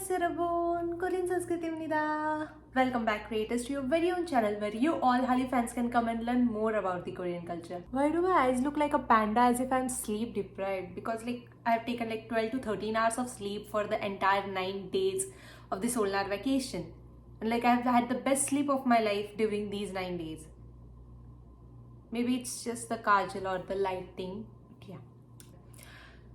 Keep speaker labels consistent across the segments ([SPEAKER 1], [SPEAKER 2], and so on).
[SPEAKER 1] guys, 여러분, Korean Sanskritimnida. Welcome back creators to your very own channel where you all Hallyu fans can come and learn more about the Korean culture. Why do my eyes look like a panda as if I'm sleep deprived? Because I have taken 12 to 13 hours of sleep for the entire 9 days of the Solnar vacation. And I've had the best sleep of my life during these 9 days. Maybe it's just the kajal or the lighting. But yeah.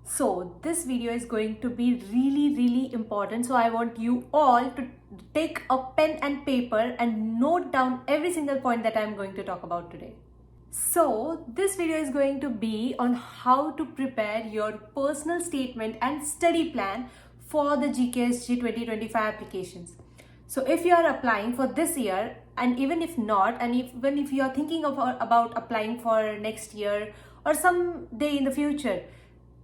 [SPEAKER 1] So this video is going to be really important. So I want you all to take a pen and paper and note down every single point that I'm going to talk about today. So this video is going to be on how to prepare your personal statement and study plan for the GKSG 2025 applications. So if you are applying for this year, and even if not, and even if you are thinking about applying for next year or some day in the future,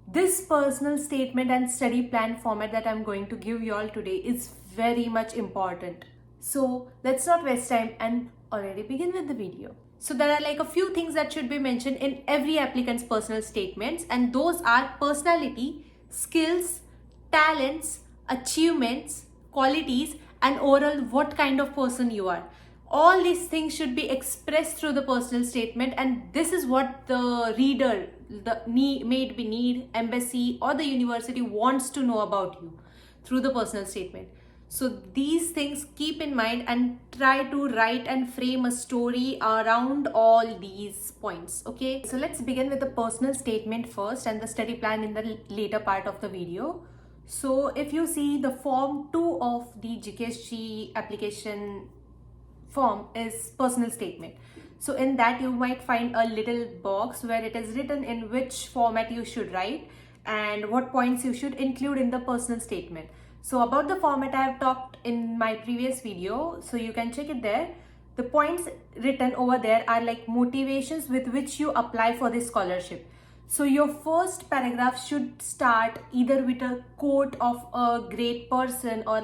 [SPEAKER 1] this personal statement and study plan format that I'm going to give you all today is very much important. So let's not waste time and already begin with the video. So there are a few things that should be mentioned in every applicant's personal statements, and those are personality, skills, talents, achievements, qualities, and overall what kind of person you are. All these things should be expressed through the personal statement, and this is what the reader, the need, embassy or the university wants to know about you through the personal statement. So these things keep in mind and try to write and frame a story around all these points. Okay, so let's begin with the personal statement first and the study plan in the later part of the video. So if you see the form 2 of the GKSG application form is personal statement. So in that you might find a little box where it is written in which format you should write and what points you should include in the personal statement. So about the format I have talked in my previous video, so you can check it there. The points written over there are motivations with which you apply for this scholarship. So your first paragraph should start either with a quote of a great person or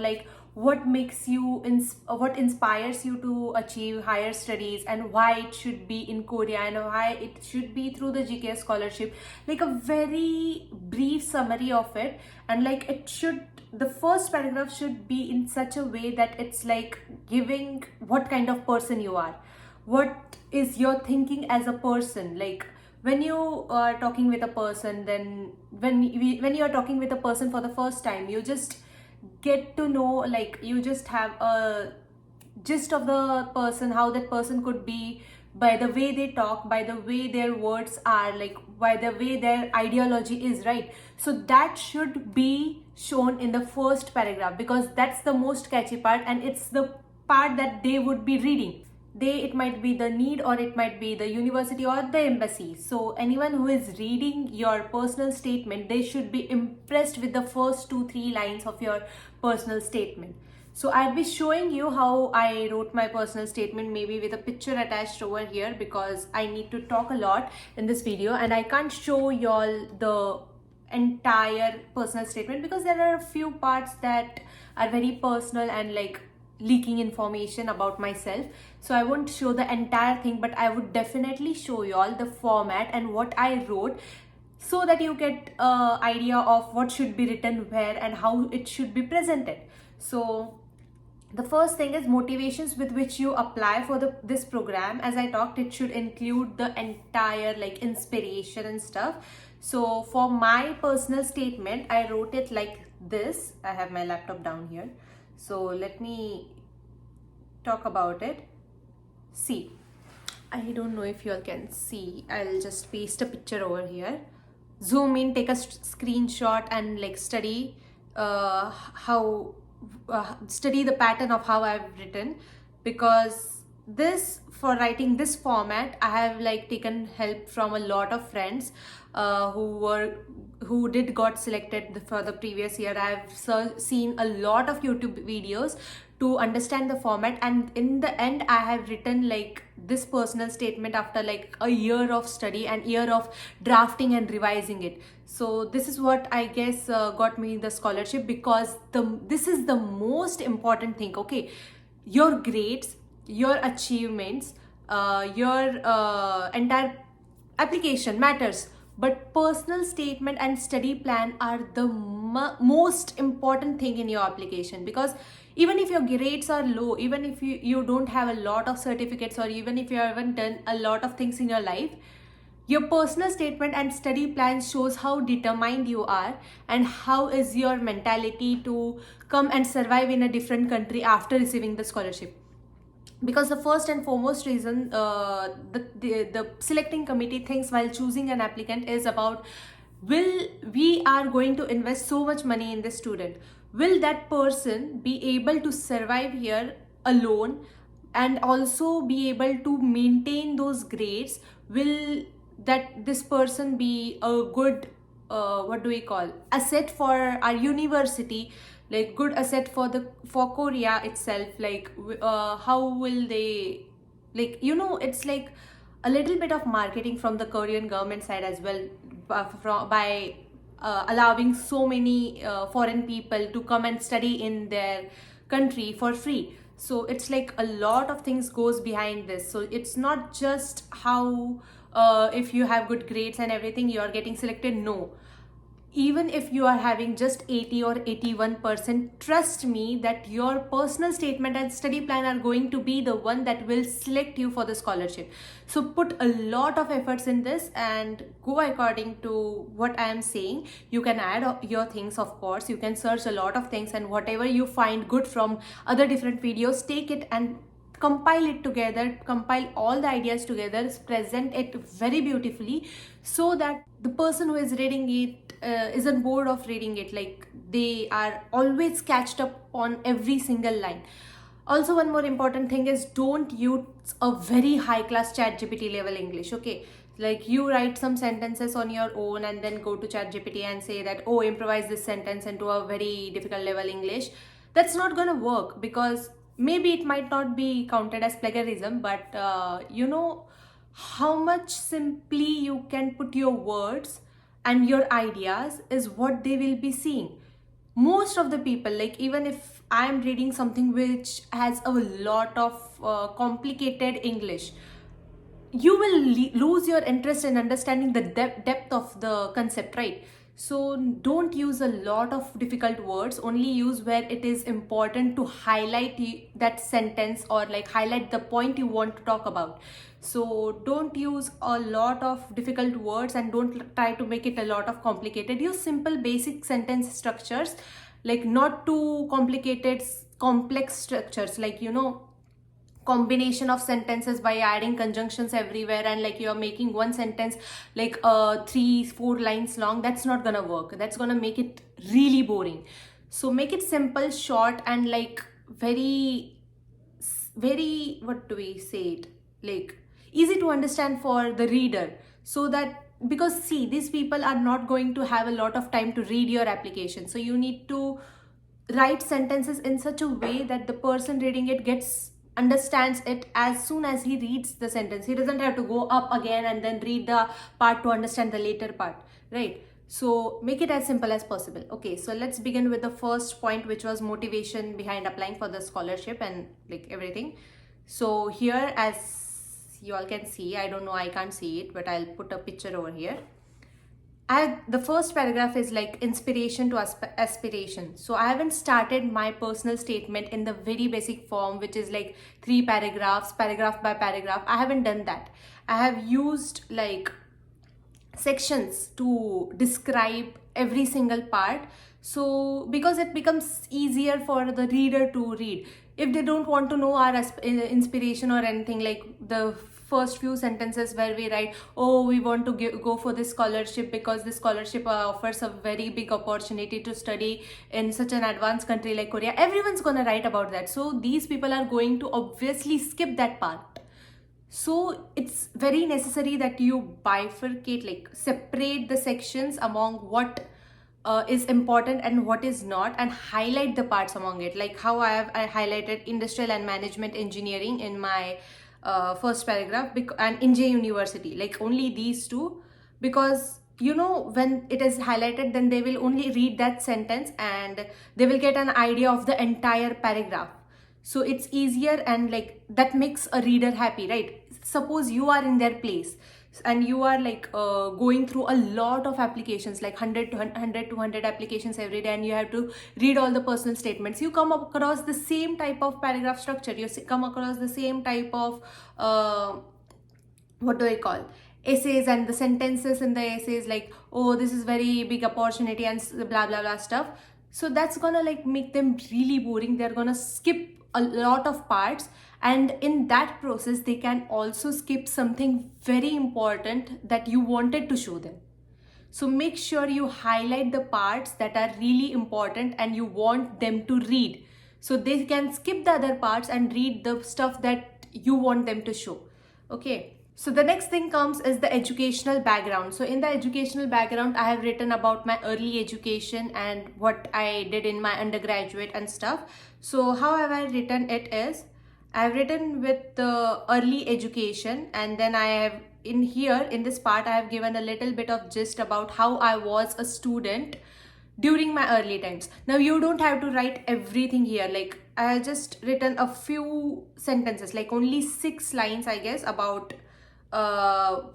[SPEAKER 1] what makes you what inspires you to achieve higher studies and why it should be in Korea and why it should be through the GKS scholarship, a very brief summary of it. And the first paragraph should be in such a way that it's giving what kind of person you are, what is your thinking as a person. When you are talking with a person, then when you are talking with a person for the first time, you just get to know, you just have a gist of the person, how that person could be by the way they talk, by the way their words are, by the way their ideology is, right? So that should be shown in the first paragraph because that's the most catchy part and it's the part that they would be reading. It might be the need or it might be the university or the embassy. So anyone who is reading your personal statement, they should be impressed with the first 2-3 lines of your personal statement. So I'll be showing you how I wrote my personal statement, maybe with a picture attached over here because I need to talk a lot in this video and I can't show y'all the entire personal statement because there are a few parts that are very personal and leaking information about myself. So I won't show the entire thing, but I would definitely show you all the format and what I wrote so that you get an idea of what should be written where and how it should be presented. So the first thing is motivations with which you apply for this program. As I talked, it should include the entire inspiration and stuff. So for my personal statement, I wrote it like this. I have my laptop down here. So let me talk about it. See, I don't know if you all can see. I'll just paste a picture over here. Zoom in, take a screenshot and study study the pattern of how I've written, because for writing this format I have taken help from a lot of friends who got selected for the previous year. I've seen a lot of YouTube videos to understand the format, and in the end I have written this personal statement after a year of study and year of drafting and revising it. So this is what I guess got me the scholarship, because this is the most important thing. Okay, your grades, your achievements, your entire application matters, but personal statement and study plan are the most important thing in your application. Because even if your grades are low, even if you don't have a lot of certificates, or even if you haven't done a lot of things in your life, your personal statement and study plan shows how determined you are and how is your mentality to come and survive in a different country after receiving the scholarship. Because the first and foremost reason the selecting committee thinks while choosing an applicant is about, will we are going to invest so much money in this student, will that person be able to survive here alone and also be able to maintain those grades, will that this person be a good what do we call asset for our university, like good asset for Korea itself, like how will they, like, it's like a little bit of marketing from the Korean government side as well, by allowing so many foreign people to come and study in their country for free. So it's like a lot of things goes behind this. So it's not just how if you have good grades and everything you are getting selected. No, even if you are having just 80 or 81%, trust me that your personal statement and study plan are going to be the one that will select you for the scholarship. So put a lot of efforts in this and go according to what I am saying. You can add your things, of course, you can search a lot of things, and whatever you find good from other different videos, take it and compile it together, compile all the ideas together, present it very beautifully, so that the person who is reading it isn't bored of reading it, like they are always catched up on every single line. Also, one more important thing is, don't use a very high class ChatGPT level English. Okay, like you write some sentences on your own and then go to ChatGPT and say that, oh, improvise this sentence into a very difficult level English. That's not gonna work, because maybe it might not be counted as plagiarism, but how much simply you can put your words and your ideas is what they will be seeing. Most of the people, like even if I am reading something which has a lot of complicated English, you will lose your interest in understanding the depth of the concept, right? So don't use a lot of difficult words, only use where it is important to highlight that sentence, or like highlight the point you want to talk about. So don't use a lot of difficult words and don't try to make it a lot of complicated. Use simple basic sentence structures, like not too complicated complex structures, like combination of sentences by adding conjunctions everywhere, and like you're making one sentence like 3-4 lines long. That's not gonna work, that's gonna make it really boring. So make it simple, short, and like very what do we say it, like easy to understand for the reader. So that, because see, these people are not going to have a lot of time to read your application, so you need to write sentences in such a way that the person reading it understands it as soon as he reads the sentence. He doesn't have to go up again and then read the part to understand the later part, right? So make it as simple as possible. Okay, so let's begin with the first point, which was motivation behind applying for the scholarship and like everything. So here, as you all can see, I don't know, I can't see it, but I'll put a picture over here. The first paragraph is like inspiration to aspiration. So I haven't started my personal statement in the very basic form, which is like 3 paragraphs, paragraph by paragraph. I haven't done that. I have used like sections to describe every single part. So because it becomes easier for the reader to read. If they don't want to know our inspiration or anything, like the first few sentences where we write, oh, we want to go for this scholarship because this scholarship offers a very big opportunity to study in such an advanced country like Korea, everyone's gonna write about that. So these people are going to obviously skip that part. So it's very necessary that you bifurcate, like separate the sections among what is important and what is not, and highlight the parts among it, like how I highlighted industrial and management engineering in my first paragraph, and NJ University, like only these two, because when it is highlighted, then they will only read that sentence and they will get an idea of the entire paragraph. So it's easier, and like that makes a reader happy, right? Suppose you are in their place. and you are like going through a lot of applications, like 100 to 100 to 100 applications every day, and you have to read all the personal statements, you come across the same type of paragraph structure, you come across the same type of what do I call, essays, and the sentences in the essays like, oh, this is very big opportunity and blah blah blah stuff. So that's gonna like make them really boring. They're gonna skip a lot of parts, and in that process they can also skip something very important that you wanted to show them. So make sure you highlight the parts that are really important and you want them to read, so they can skip the other parts and read the stuff that you want them to show. Okay, so the next thing comes is the educational background. So in the educational background, I have written about my early education and what I did in my undergraduate and stuff. So how have I written it is, I've written with the early education, and then I have in here in this part I have given a little bit of gist about how I was a student during my early times. Now you don't have to write everything here, like I have just written a few sentences, like only 6 lines I guess, about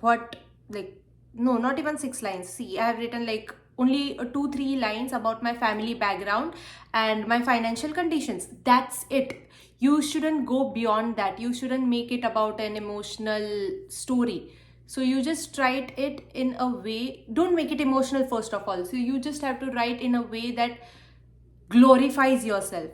[SPEAKER 1] what, like, no, not even 6 lines. See, I have written like only 2-3 lines about my family background and my financial conditions. That's it. You shouldn't go beyond that. You shouldn't make it about an emotional story. So you just write it in a way, don't make it emotional first of all. So you just have to write in a way that glorifies yourself,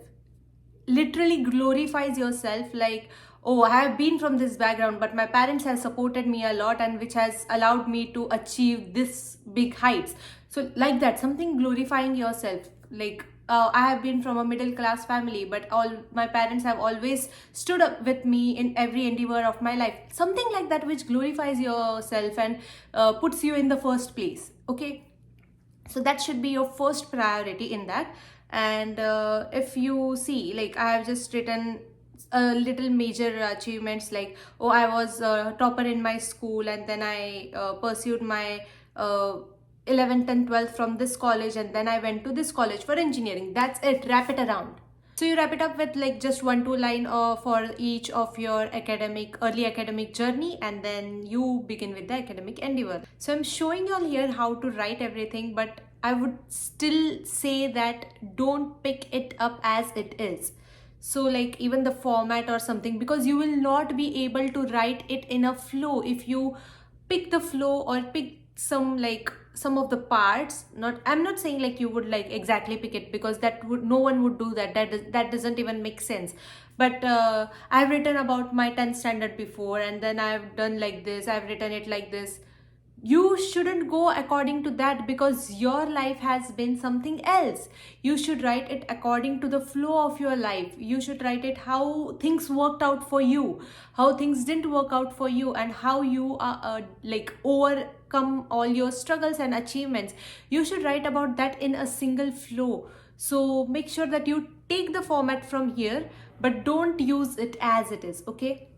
[SPEAKER 1] literally glorifies yourself, like, oh, I have been from this background, but my parents have supported me a lot, and which has allowed me to achieve this big heights. So like that, something glorifying yourself, like, I have been from a middle class family, but all my parents have always stood up with me in every endeavor of my life. Something like that, which glorifies yourself and puts you in the first place. Okay, so that should be your first priority in that. And if you see, like, I have just written little major achievements, like, oh, I was a topper in my school, and then I pursued my 11th and 12th from this college, and then I went to this college for engineering. That's it. Wrap it around. So you wrap it up with like just 1-2 line for each of your early academic journey, and then you begin with the academic endeavor. So I'm showing you all here how to write everything, but I would still say that don't pick it up as it is. So like even the format or something, because you will not be able to write it in a flow if you pick the flow or pick some of the parts. Not, I'm not saying like you would like exactly pick it, because that would, no one would do that. That doesn't even make sense. But I've written about my 10th standard before, and then I've done like this, I've written it like this. You shouldn't go according to that, because your life has been something else. You should write it according to the flow of your life. You should write it how things worked out for you, how things didn't work out for you, and how you are like overcome all your struggles and achievements. You should write about that in a single flow. So make sure that you take the format from here, but don't use it as it is. Okay,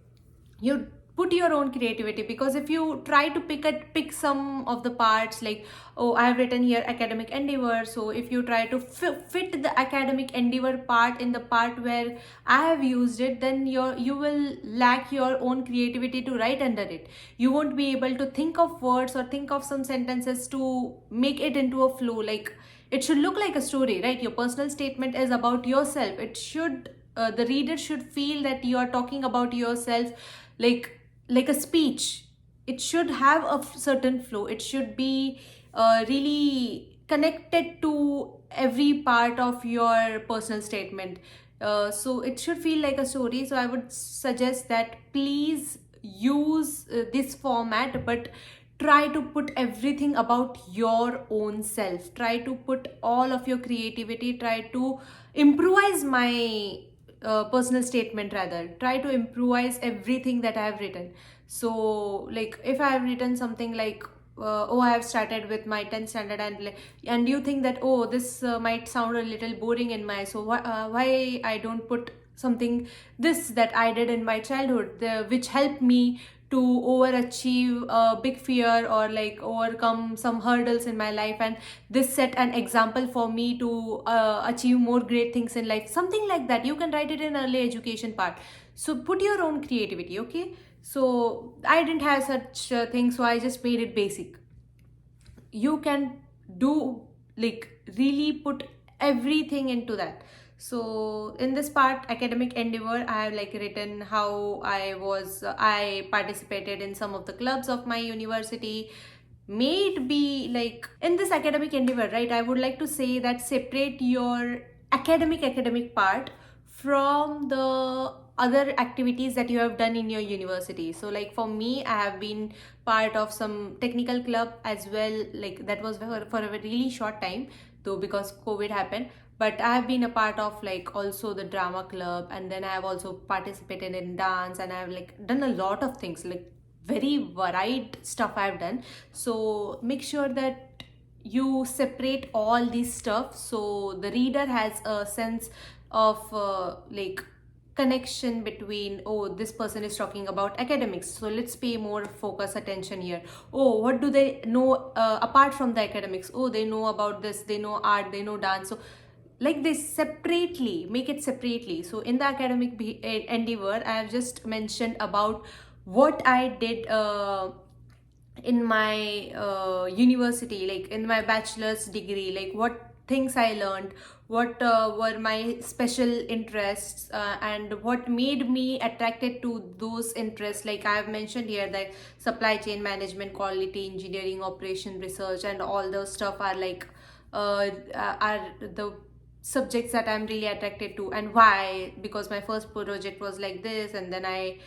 [SPEAKER 1] you put your own creativity, because if you try to pick some of the parts, like, oh, I have written here academic endeavor, so if you try to fit the academic endeavor part in the part where I have used it, then you will lack your own creativity to write under it. You won't be able to think of words or think of some sentences to make it into a flow. Like, it should look like a story, right? Your personal statement is about yourself. It should the reader should feel that you are talking about yourself, like a speech. It should have a certain flow. It should be really connected to every part of your personal statement. So it should feel like a story. So I would suggest that please use this format, but try to put everything about your own self. Try to put all of your creativity. Try to improvise my personal statement, rather. Try to improvise everything that I have written. So like if I have written something like, oh, I have started with my 10th standard, and you think that, oh, this might sound a little boring in my, so why I don't put something this that I did in my childhood, which helped me to overachieve a big fear, or like overcome some hurdles in my life, and this set an example for me to achieve more great things in life. Something like that. You can write it in early education part. So put your own creativity. Okay, So I didn't have such thing, so I just made it basic. You can do, like, really put everything into that. So in this part, academic endeavor, I have like written how I participated in some of the clubs of my university. May it be like in this academic endeavor, right? I would like to say that separate your academic part from the other activities that you have done in your university. So like for me, I have been part of some technical club as well, like that was for a really short time though, because COVID happened. But I have been a part of like also the drama club, and then I have also participated in dance, and I have like done a lot of things, like very varied stuff I've done. So make sure that you separate all these stuff so the reader has a sense of like connection between, oh, this person is talking about academics, so let's pay more focus attention here. Oh, what do they know apart from the academics? Oh, they know about this, they know art, they know dance. So like this separately, make it separately. So in the academic endeavor, I have just mentioned about what I did in my university, like in my bachelor's degree, like what things I learned, what were my special interests, and what made me attracted to those interests. Like I have mentioned here that supply chain management, quality engineering, operation research, and all those stuff are like are the subjects that I'm really attracted to. And why? Because my first project was like this, and then I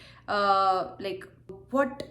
[SPEAKER 1] like what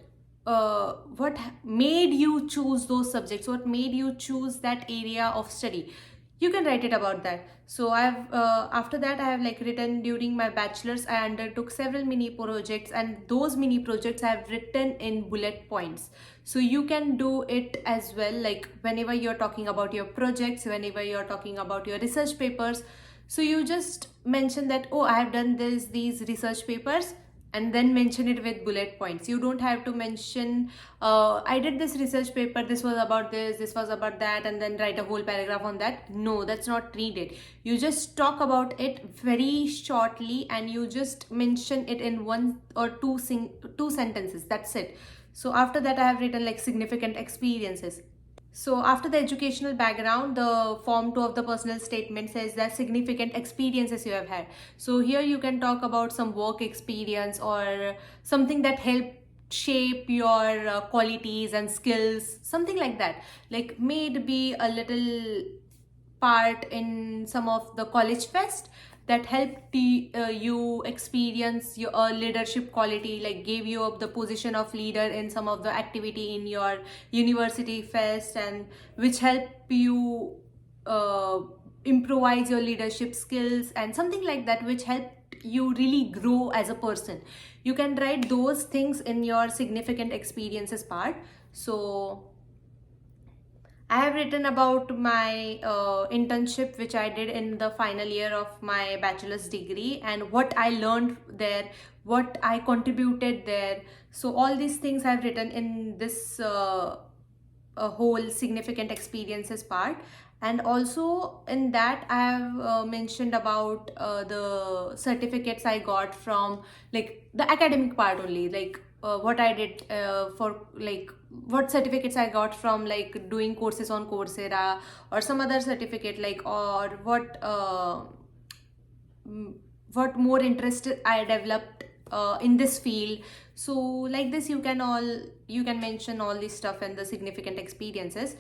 [SPEAKER 1] what made you choose those subjects, what made you choose that area of study. You can write it about that. So I've after that, I have like written during my bachelor's I undertook several mini projects, and those mini projects I have written in bullet points. So you can do it as well, like whenever you're talking about your projects, whenever you're talking about your research papers. So you just mention that, oh, I have done these research papers, and then mention it with bullet points. You don't have to mention I did this research paper, this was about this was about that, and then write a whole paragraph on that. No, that's not needed. You just talk about it very shortly, and you just mention it in one or two sentences. That's it. So after that, I have written like significant experiences. So after the educational background, the form 2 of the personal statement says that significant experiences you have had. So here you can talk about some work experience or something that helped shape your qualities and skills, something like that. Like may it be a little part in some of the college fest that helped you experience your leadership quality, like gave you up the position of leader in some of the activity in your university fest, and which help you uh, improvise your leadership skills and something like that, which helped you really grow as a person. You can write those things in your significant experiences part. So I have written about my internship, which I did in the final year of my bachelor's degree, and what I learned there, what I contributed there. So all these things I've written in this a whole significant experiences part. And also in that, I have mentioned about the certificates I got from like the academic part only, like what I did for like what certificates I got from like doing courses on Coursera, or some other certificate, like, or mm, what more interest I developed in this field. So like this, you can mention all this stuff and the significant experiences.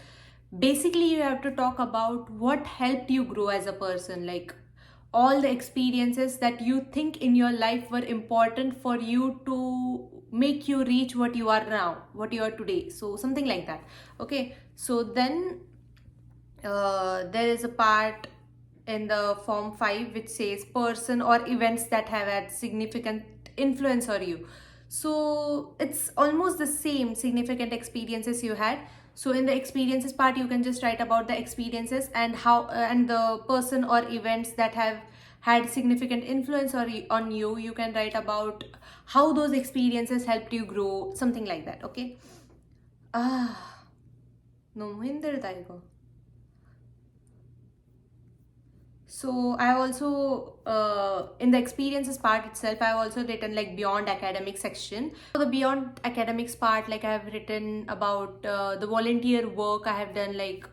[SPEAKER 1] Basically, you have to talk about what helped you grow as a person, like all the experiences that you think in your life were important for you to make you reach what you are now, what you are today. So something like that. Okay, so then there is a part in the form 5 which says person or events that have had significant influence on you. So it's almost the same significant experiences you had. So in the experiences part, you can just write about the experiences and how and the person or events that have had significant influence on you. You can write about how those experiences helped you grow, something like that. Okay. Ah, no, Mohinder Daigo. So I have also in the experiences part itself, I have also written like beyond academic section. For the beyond academics part, like I have written about the volunteer work I have done, like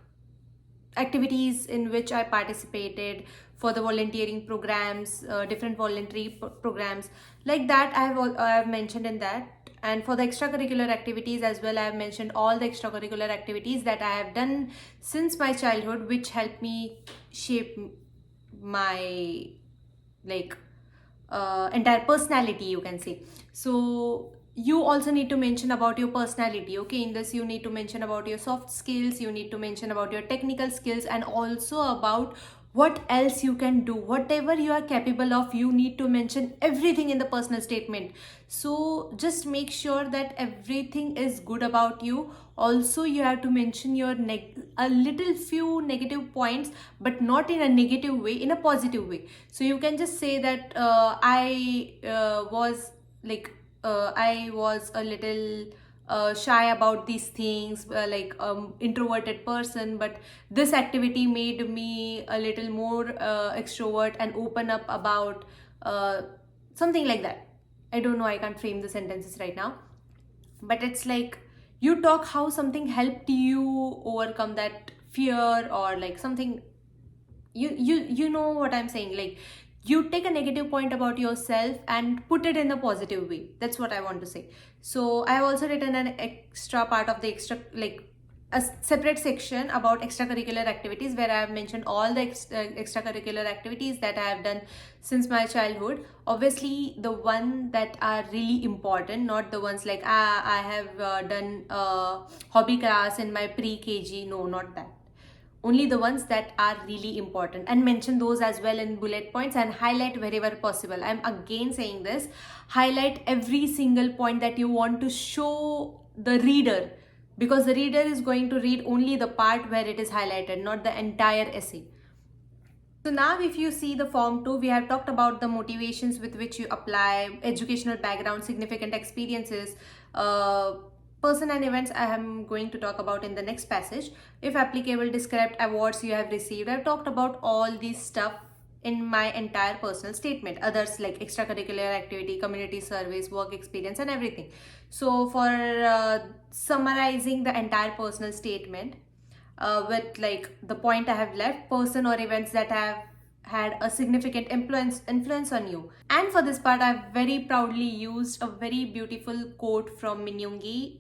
[SPEAKER 1] activities in which I participated for the volunteering programs, different voluntary programs like that. I have mentioned in that. And for the extracurricular activities as well, I have mentioned all the extracurricular activities that I have done since my childhood, which helped me shape my like entire personality, you can say. So you also need to mention about your personality. Okay, in this you need to mention about your soft skills, you need to mention about your technical skills, and also about what else you can do. Whatever you are capable of, you need to mention everything in the personal statement. So just make sure that everything is good about you. Also you have to mention your a little few negative points, but not in a negative way, in a positive way. So you can just say that I was like I was a little shy about these things, like introverted person, but this activity made me a little more extrovert and open up about something like that. I don't know, I can't frame the sentences right now, but it's like you talk how something helped you overcome that fear, or like something. You know what I'm saying, like you take a negative point about yourself and put it in a positive way. That's what I want to say. So I have also written an extra part of the extra, like a separate section about extracurricular activities, where I have mentioned all the extracurricular activities that I have done since my childhood. Obviously the one that are really important, not the ones like I have done hobby class in my pre-KG. No, not that. Only the ones that are really important, and mention those as well in bullet points and highlight wherever possible. I'm again saying this, highlight every single point that you want to show the reader, because the reader is going to read only the part where it is highlighted, not the entire essay. So now if you see the form 2, we have talked about the motivations with which you apply, educational background, significant experiences, person and events I am going to talk about in the next passage. If applicable, describe awards you have received. I've talked about all these stuff in my entire personal statement. Others like extracurricular activity, community service, work experience, and everything. So for summarizing the entire personal statement, with like the point I have left, person or events that have had a significant influence on you. And for this part, I've very proudly used a very beautiful quote from Minyungi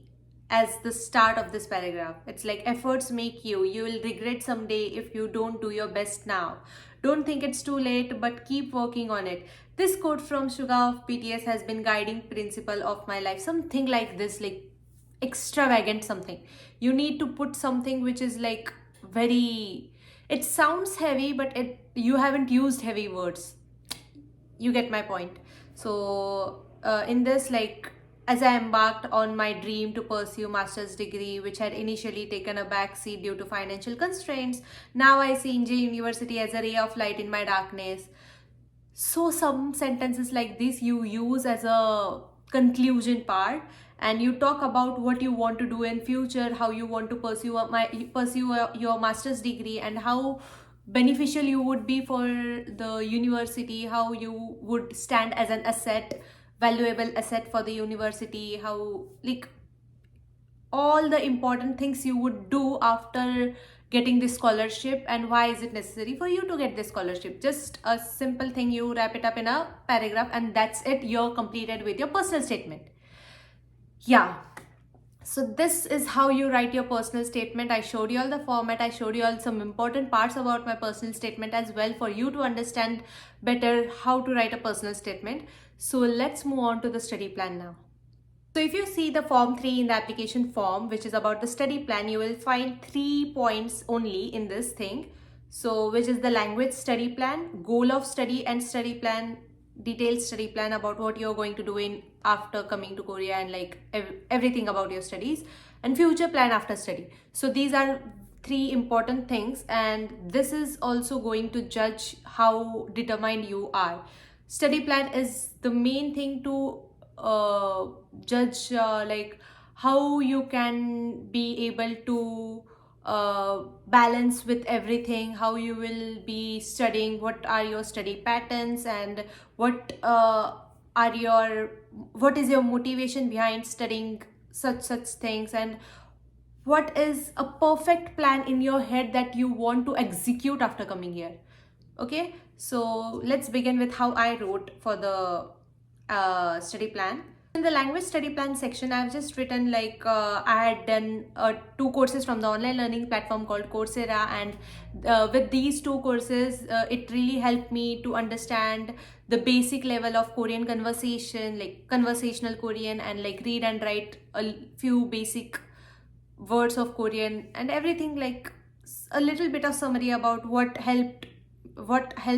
[SPEAKER 1] as the start of this paragraph. It's like, efforts make you. You will regret someday if you don't do your best now. Don't think it's too late, but keep working on it. This quote from Suga of BTS has been guiding principle of my life. Something like this, like extravagant something. You need to put something which is like very, it sounds heavy, but you haven't used heavy words. You get my point. So in this, like, as I embarked on my dream to pursue master's degree, which had initially taken a back seat due to financial constraints, now I see NJ University as a ray of light in my darkness. So some sentences like this you use as a conclusion part, and you talk about what you want to do in future, how you want to pursue your master's degree, and how beneficial you would be for the university, how you would stand as an asset, valuable asset for the university, how, like, all the important things you would do after getting this scholarship, and why is it necessary for you to get this scholarship. Just a simple thing, you wrap it up in a paragraph, and that's it, you're completed with your personal statement. Yeah, so this is how you write your personal statement. I showed you all the format, I showed you all some important parts about my personal statement as well, for you to understand better how to write a personal statement. So let's move on to the study plan now. So if you see the form 3 in the application form, which is about the study plan, you will find 3 points only in this thing. So which is the language study plan, goal of study and study plan, detailed study plan about what you're going to do in after coming to Korea, and like everything about your studies, and future plan after study. So these are 3 important things, and this is also going to judge how determined you are. Study plan is the main thing to judge like how you can be able to balance with everything, how you will be studying, what are your study patterns, and what are your what is your motivation behind studying such things, and what is a perfect plan in your head that you want to execute after coming here. Okay, so let's begin with how I wrote for the study plan. In the language study plan section, I've just written like I had done 2 courses from the online learning platform called Coursera, and with these 2 courses, it really helped me to understand the basic level of Korean conversation, like conversational Korean, and like read and write a few basic words of Korean and everything, like a little bit of summary about what help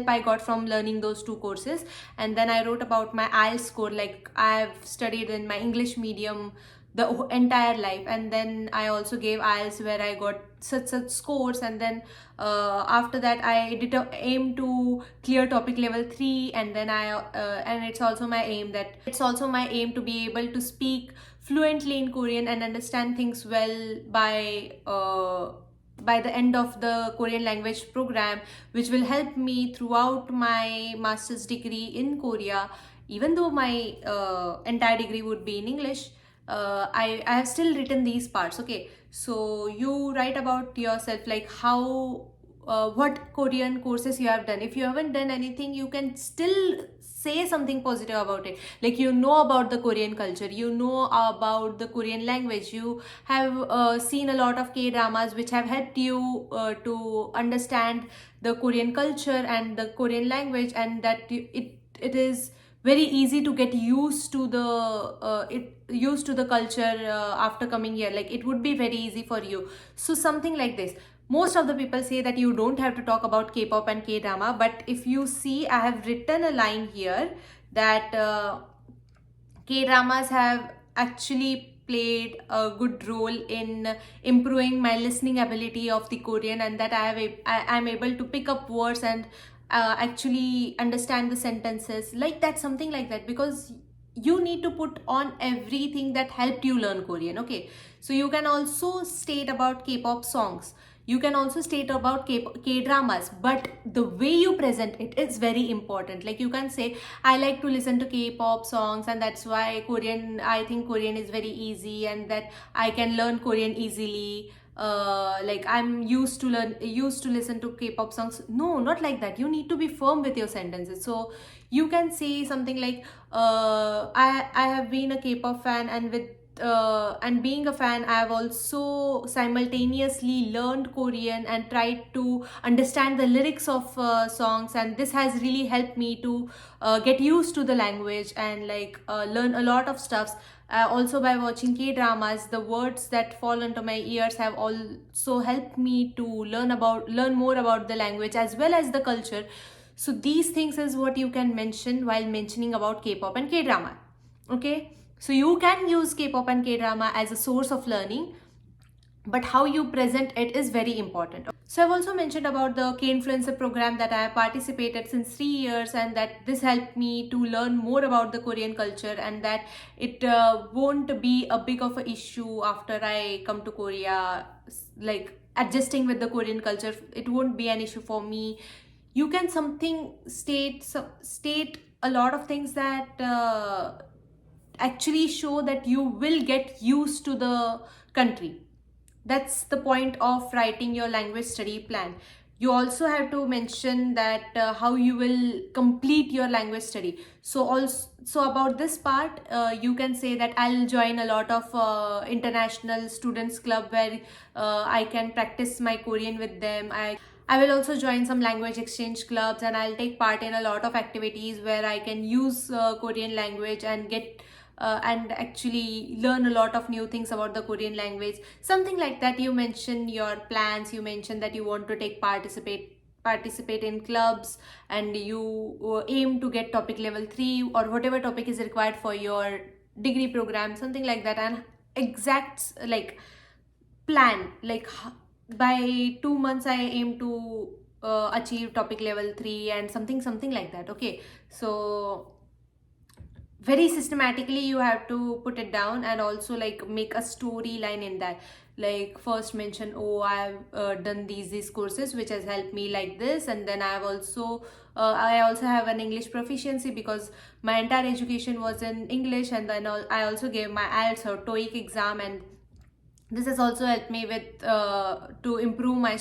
[SPEAKER 1] I got from learning those 2 courses. And then I wrote about my IELTS score, like I've studied in my English medium the entire life, and then I also gave IELTS where I got such scores. And then after that I did a aim to clear topic level 3, and then and it's also my aim to be able to speak fluently in Korean and understand things well by the end of the Korean language program, which will help me throughout my master's degree in Korea. Even though my entire degree would be in English, I have still written these parts. Okay, so you write about yourself, like how what Korean courses you have done. If you haven't done anything, you can still say something positive about it. Like, you know about the Korean culture, you know about the Korean language, you have seen a lot of K-dramas which have helped you to understand the Korean culture and the Korean language, and that it is very easy to get used to the culture after coming here. Like, it would be very easy for you. So something like this. Most of the people say that you don't have to talk about K-pop and K-drama, but if you see, I have written a line here that K-dramas have actually played a good role in improving my listening ability of the Korean, and that I'm able to pick up words and actually understand the sentences, like that, something like that, because you need to put on everything that helped you learn Korean. Okay, so you can also state about K-pop songs, you can also state about K-dramas, but the way you present it is very important. Like, you can say, I like to listen to K-pop songs, and that's why I think Korean is very easy, and that I can learn Korean easily. Like, I'm used to listen to K-pop songs. No, not like that. You need to be firm with your sentences. So you can say something like, I have been a K-pop fan, and being a fan, I have also simultaneously learned Korean and tried to understand the lyrics of songs, and this has really helped me to get used to the language and like learn a lot of stuffs. Also, by watching K-dramas, the words that fall into my ears have also helped me to learn more about the language as well as the culture. So these things is what you can mention while mentioning about K-pop and K-drama. Okay, so you can use K-pop and K-drama as a source of learning, but how you present it is very important. So I've also mentioned about the K-influencer program that I have participated since 3 years, and that this helped me to learn more about the Korean culture, and that it won't be a big of an issue after I come to Korea. Like, adjusting with the Korean culture, it won't be an issue for me. You can state a lot of things that actually show that you will get used to the country. That's the point of writing your language study plan. You also have to mention that how you will complete your language study. So about this part, you can say that I'll join a lot of international students club where I can practice my Korean with them. I will also join some language exchange clubs, and I'll take part in a lot of activities where I can use Korean language and get and actually learn a lot of new things about the Korean language. Something like that. You mention your plans, you mention that you want to participate in clubs, and you aim to get topic level 3 or whatever topic is required for your degree program, something like that. And exact like plan, like by 2 months I aim to achieve topic level 3 and something like that. Okay, so very systematically you have to put it down, and also like make a storyline in that. like first mention, oh, I've done these courses which has helped me like this, and then I also have an English proficiency because my entire education was in English, and then I also gave my IELTS or TOEIC exam, and this has also helped me with to improve my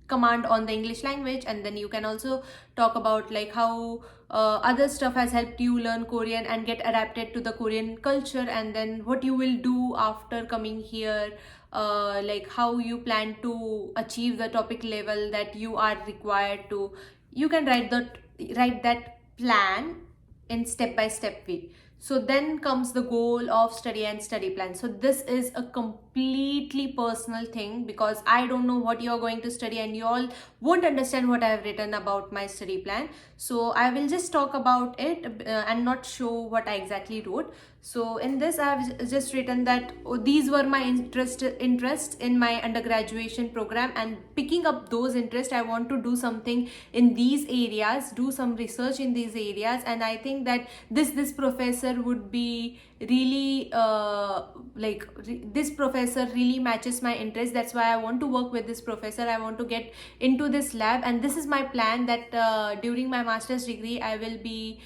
[SPEAKER 1] command on the English language. And then you can also talk about like how other stuff has helped you learn Korean and get adapted to the Korean culture, and then what you will do after coming here, like how you plan to achieve the topic level that you are required to. You can write that plan in step by step way. So then comes the goal of study and study plan. So this is a completely personal thing because I don't know what you're going to study, and you all won't understand what I have written about my study plan. So I will just talk about it and not show what I exactly wrote. So in this I have just written that these were my interests in my undergraduation program, and picking up those interests, I want to do something in these areas, do some research in these areas. And I think that this professor would be really this professor really matches my interest. That's why I want to work with this professor. I want to get into this lab, and this is my plan that during my master's degree I will be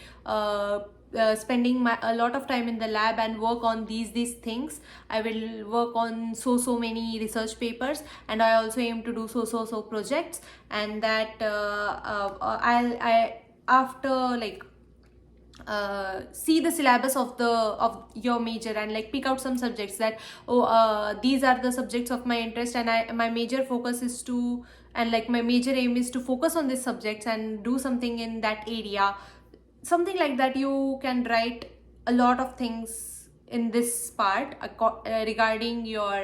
[SPEAKER 1] spending a lot of time in the lab and work on these things. I will work on so many research papers, and I also aim to do so projects. And that I after like see the syllabus of your major, and like pick out some subjects that these are the subjects of my interest, and my major focus is to, and like my major aim is to focus on these subjects and do something in that area. Something like that. You can write a lot of things in this part regarding your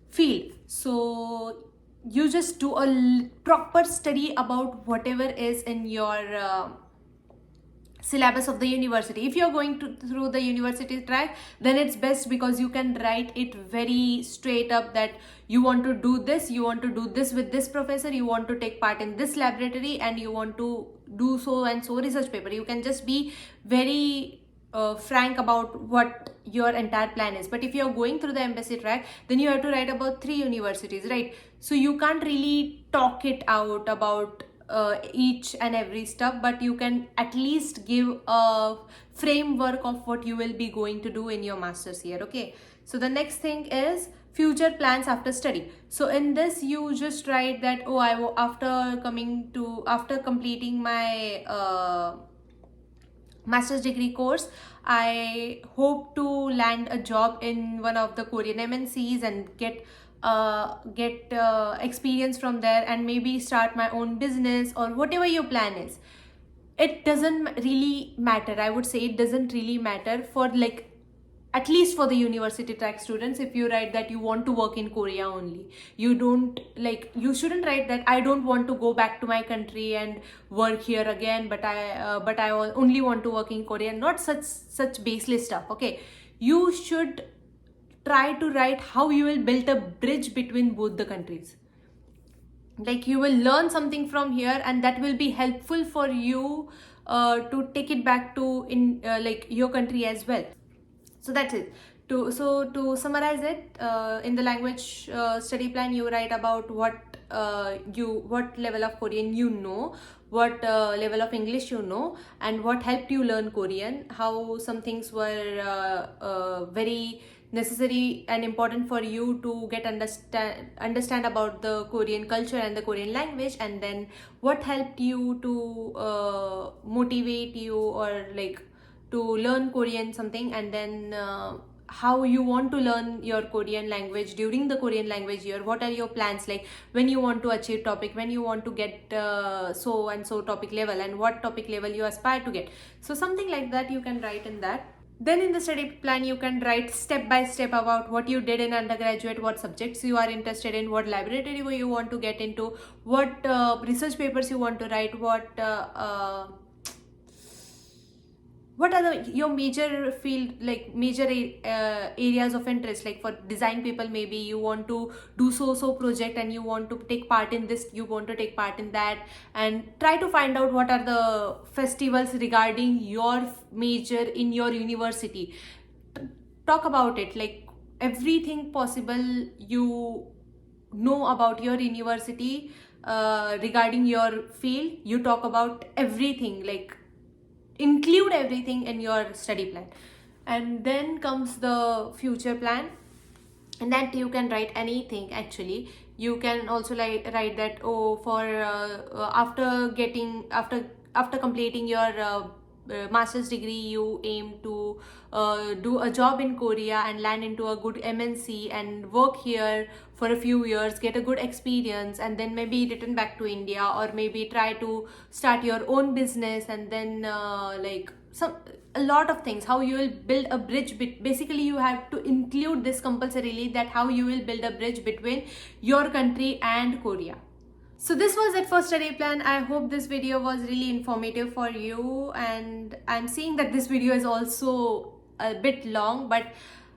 [SPEAKER 1] field. So you just do a proper study about whatever is in your syllabus of the university. If you're going through the university track, then it's best because you can write it very straight up that you want to do this, you want to do this with this professor, you want to take part in this laboratory, and you want to do so and so research paper. You can just be very frank about what your entire plan is. But if you're going through the embassy track, then you have to write about 3 universities, right? So you can't really talk it out about each and every stuff, but you can at least give a framework of what you will be going to do in your master's year. Okay, so the next thing is future plans after study. So in this you just write that after completing my master's degree course, I hope to land a job in one of the Korean MNCs and get experience from there, and maybe start my own business or whatever your plan is. It doesn't really matter. I would say it doesn't really matter for like, at least for the university track students. If you write that you want to work in Korea only, you shouldn't write that I don't want to go back to my country and work here again, but I only want to work in Korea. Not such baseless stuff. Okay, you should try to write how you will build a bridge between both the countries. Like you will learn something from here, and that will be helpful for you to take it back to like your country as well. So that's it. To summarize it, in the language study plan, you write about what level of Korean you know, what level of English you know, and what helped you learn Korean, how some things were very necessary and important for you to get understand about the Korean culture and the Korean language, and then what helped you to motivate you or like to learn Korean something, and then how you want to learn your Korean language during the Korean language year. What are your plans, like when you want to achieve topic, when you want to get so and so topic level, and what topic level you aspire to get. So something like that you can write in that. Then in the study plan, you can write step by step about what you did in undergraduate, what subjects you are interested in, what laboratory you want to get into, what research papers you want to write, what are your major field, like major areas of interest. Like for design people, maybe you want to do so project and you want to take part in this, you want to take part in that, and try to find out what are the festivals regarding your major in your university. Talk about it, like everything possible you know about your university, regarding your field. You talk about everything, like include everything in your study plan. And then comes the future plan, and that you can write anything. Actually, you can also like write that, oh, for after completing your master's degree, you aim to do a job in Korea and land into a good MNC and work here for a few years, get a good experience, and then maybe return back to India, or maybe try to start your own business, and then like a lot of things, how you will build a bridge. Basically, you have to include this compulsorily, that how you will build a bridge between your country and Korea. So this was it for study plan. I hope this video was really informative for you, and I'm seeing that this video is also a bit long, but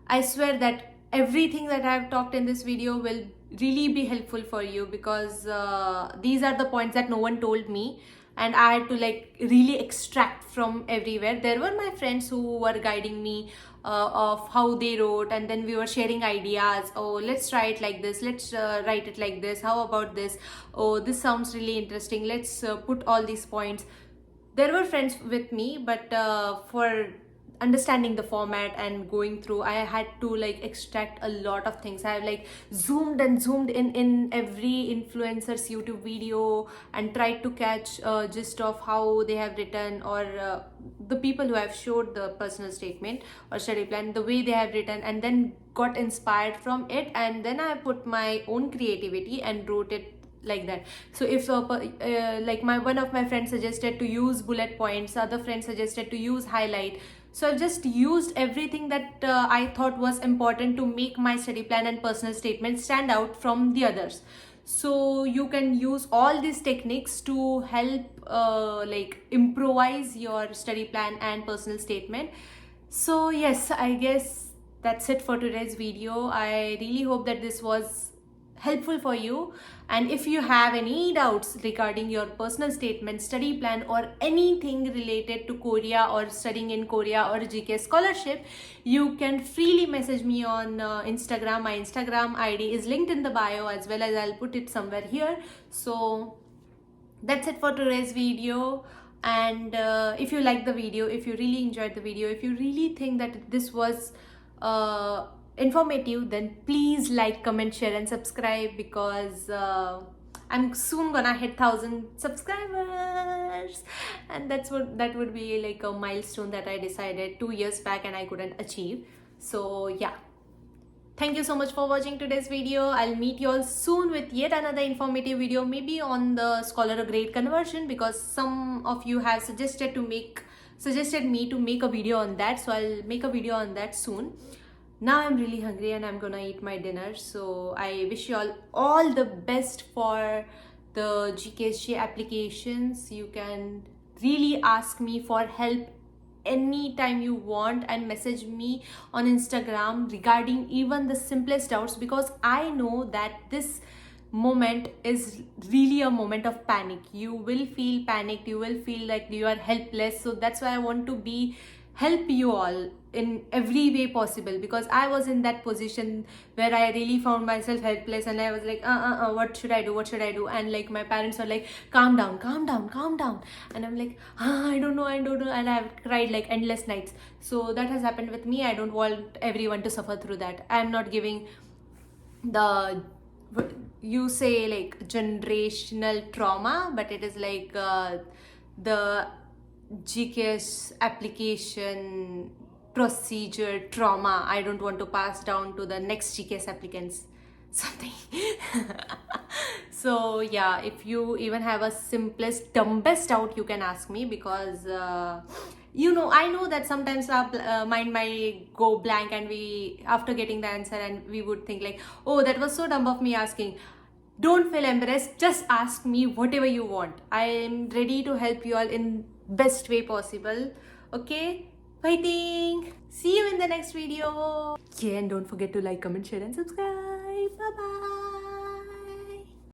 [SPEAKER 1] I swear that everything that I've talked in this video will really be helpful for you, because these are the points that no one told me, and I had to like really extract from everywhere. There were my friends who were guiding me of how they wrote, and then we were sharing ideas. Oh, let's try it like this, let's write it like this, how about this, oh, this sounds really interesting, let's put all these points. There were friends with me, but for understanding the format and going through, I had to like extract a lot of things. I have like zoomed and zoomed in every influencer's YouTube video and tried to catch gist of how they have written, or the people who have showed the personal statement or study plan, the way they have written, and then got inspired from it, and then I put my own creativity and wrote it like that. So if like one of my friends suggested to use bullet points, other friend suggested to use highlight, so I've just used everything that I thought was important to make my study plan and personal statement stand out from the others. So you can use all these techniques to help like improvise your study plan and personal statement. So yes, I guess that's it for today's video. I really hope that this was helpful for you, and if you have any doubts regarding your personal statement, study plan, or anything related to Korea or studying in Korea or GK scholarship, you can freely message me on Instagram. My Instagram ID is linked in the bio, as well as I'll put it somewhere here. So that's it for today's video. And if you like the video, if you really enjoyed the video, if you really think that this was informative, then please like, comment, share and subscribe, because I'm soon gonna hit 1,000 subscribers, and that would be like a milestone that I decided 2 years back and I couldn't achieve. So yeah, thank you so much for watching today's video. I'll meet you all soon with yet another informative video, maybe on the Scholar Grade conversion, because some of you have suggested me to make a video on that, so I'll make a video on that soon. Now I'm really hungry and I'm gonna eat my dinner. So I wish you all the best for the GKSG applications. You can really ask me for help anytime you want, and message me on Instagram regarding even the simplest doubts, because I know that this moment is really a moment of panic. You will feel panicked, you will feel like you are helpless. So that's why I want to help you all in every way possible, because I was in that position where I really found myself helpless, and I was like, what should I do? And like my parents were like, calm down, and I'm like, I don't know, and I've cried like endless nights. So that has happened with me. I don't want everyone to suffer through that. I'm not giving the, you say like generational trauma, but it is like the GKS application procedure trauma. I don't want to pass down to the next GKS applicants something. So yeah, if you even have a simplest, dumbest doubt, you can ask me, because I know that sometimes our mind might go blank, and we, after getting the answer, and we would think like, oh, that was so dumb of me asking. Don't feel embarrassed, just ask me whatever you want. I am ready to help you all in best way possible. Okay, fighting. See you in the next video. Yeah, and don't forget to like, comment, share and subscribe. Bye bye.